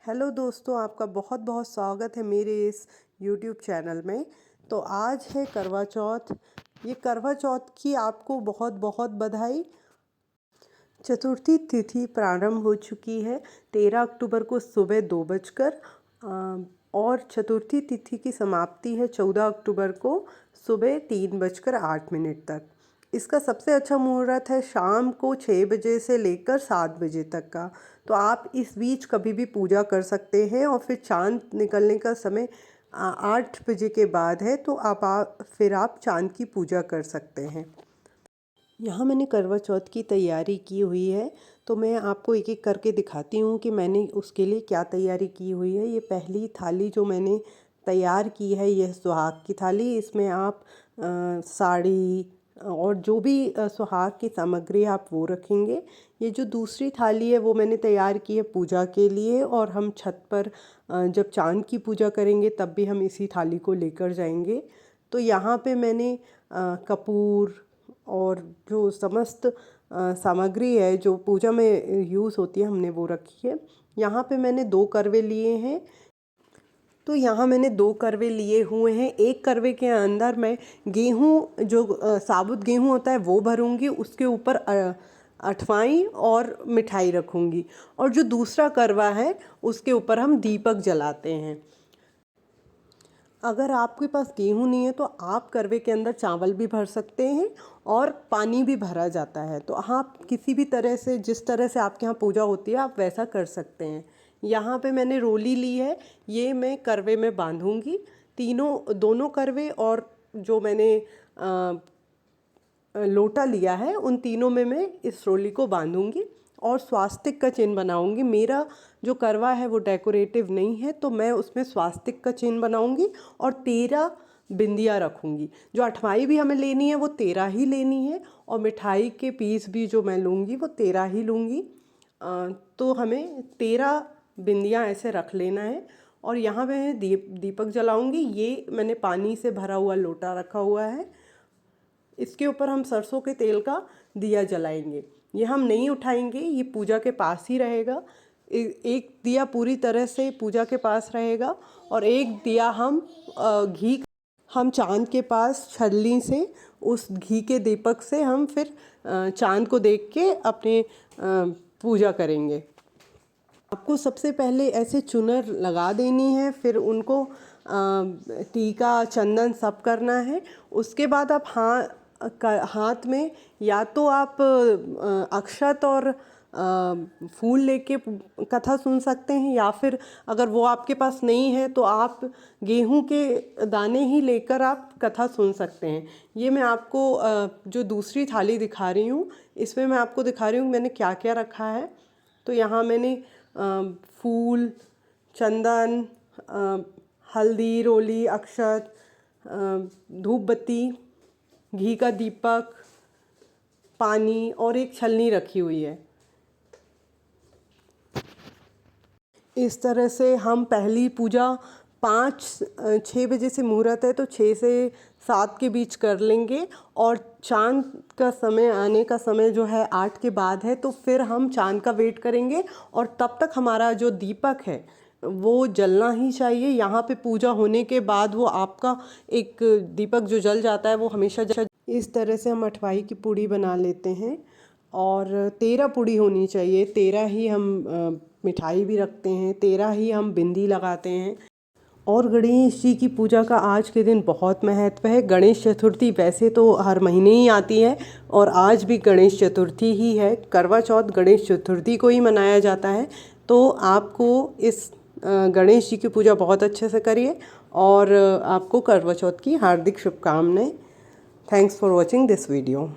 Hello दोस्तों, आपका बहुत बहुत स्वागत है मेरे इस यूट्यूब चैनल में। तो आज है करवा चौथ। ये करवा चौथ की आपको बहुत बहुत बधाई। चतुर्थी तिथि प्रारंभ हो चुकी है 13 अक्टूबर को सुबह 2 बजकर और चतुर्थी तिथि की समाप्ति है 14 अक्टूबर को सुबह 3 बजकर 8 मिनट तक। इसका सबसे अच्छा मुहूर्त है शाम को 6 बजे से लेकर 7 बजे तक का। तो आप इस बीच कभी भी पूजा कर सकते हैं और फिर चांद निकलने का समय 8 बजे के बाद है, तो फिर आप चांद की पूजा कर सकते हैं। यहाँ मैंने करवा चौथ की तैयारी की हुई है, तो मैं आपको एक एक करके दिखाती हूँ कि मैंने उसके लिए क्या तैयारी की हुई है। ये पहली थाली जो मैंने तैयार की है, यह सुहाग की थाली। इसमें आप साड़ी और जो भी सुहाग की सामग्री आप वो रखेंगे। ये जो दूसरी थाली है वो मैंने तैयार की है पूजा के लिए, और हम छत पर जब चांद की पूजा करेंगे तब भी हम इसी थाली को लेकर जाएंगे। तो यहाँ पे मैंने कपूर और जो समस्त सामग्री है जो पूजा में यूज़ होती है हमने वो रखी है। यहाँ पे मैंने 2 करवे लिए हैं। तो यहाँ मैंने 2 करवे लिए हुए हैं। एक करवे के अंदर मैं गेहूँ जो साबुत गेहूँ होता है वो भरूँगी, उसके ऊपर अठवाई और मिठाई रखूँगी, और जो दूसरा करवा है उसके ऊपर हम दीपक जलाते हैं। अगर आपके पास गेहूँ नहीं है तो आप करवे के अंदर चावल भी भर सकते हैं और पानी भी भरा जाता है। तो आप किसी भी तरह से, जिस तरह से आपके यहाँ पूजा होती है, आप वैसा कर सकते हैं। यहाँ पे मैंने रोली ली है, ये मैं करवे में बांधूंगी। दोनों करवे और जो मैंने लोटा लिया है उन तीनों में मैं इस रोली को बांधूंगी और स्वास्तिक का चिन्ह बनाऊंगी। मेरा जो करवा है वो डेकोरेटिव नहीं है, तो मैं उसमें स्वास्तिक का चिन्ह बनाऊंगी और 13 बिंदियाँ रखूंगी। जो अठवाई भी हमें लेनी है वो 13 ही लेनी है, और मिठाई के पीस भी जो मैं लूँगी वो 13 ही लूँगी। तो हमें 13 बिंदियाँ ऐसे रख लेना है। और यहाँ मैं दीपक जलाऊँगी। ये मैंने पानी से भरा हुआ लोटा रखा हुआ है, इसके ऊपर हम सरसों के तेल का दिया जलाएंगे। ये हम नहीं उठाएंगे, ये पूजा के पास ही रहेगा। एक दिया पूरी तरह से पूजा के पास रहेगा, और एक दिया हम चांद के पास छलनी से, उस घी के दीपक से हम फिर चांद को देख के अपने पूजा करेंगे। आपको सबसे पहले ऐसे चुनर लगा देनी है, फिर उनको टीका चंदन सब करना है। उसके बाद आप हाथ में या तो आप अक्षत और फूल लेके कथा सुन सकते हैं, या फिर अगर वो आपके पास नहीं है तो आप गेहूं के दाने ही लेकर आप कथा सुन सकते हैं। ये मैं आपको जो दूसरी थाली दिखा रही हूँ, इसमें मैं आपको दिखा रही हूँ मैंने क्या क्या रखा है। तो यहाँ मैंने फूल, चंदन, हल्दी, रोली, अक्षत, धूप बत्ती, घी का दीपक, पानी और एक छलनी रखी हुई है। इस तरह से हम पहली पूजा 6 बजे से मुहूर्त है तो 6 से 7 के बीच कर लेंगे, और चांद का समय आने का समय जो है 8 के बाद है, तो फिर हम चांद का वेट करेंगे। और तब तक हमारा जो दीपक है वो जलना ही चाहिए। यहाँ पे पूजा होने के बाद वो आपका एक दीपक जो जल जाता है वो हमेशा इस तरह से हम अठवाई की पूड़ी बना लेते हैं, और 13 पूड़ी होनी चाहिए। 13 ही हम मिठाई भी रखते हैं, 13 ही हम बिंदी लगाते हैं। और गणेश जी की पूजा का आज के दिन बहुत महत्व है। गणेश चतुर्थी वैसे तो हर महीने ही आती है, और आज भी गणेश चतुर्थी ही है। करवा चौथ गणेश चतुर्थी को ही मनाया जाता है। तो आपको इस गणेश जी की पूजा बहुत अच्छे से करिए, और आपको करवा चौथ की हार्दिक शुभकामनाएं। Thanks for watching this video.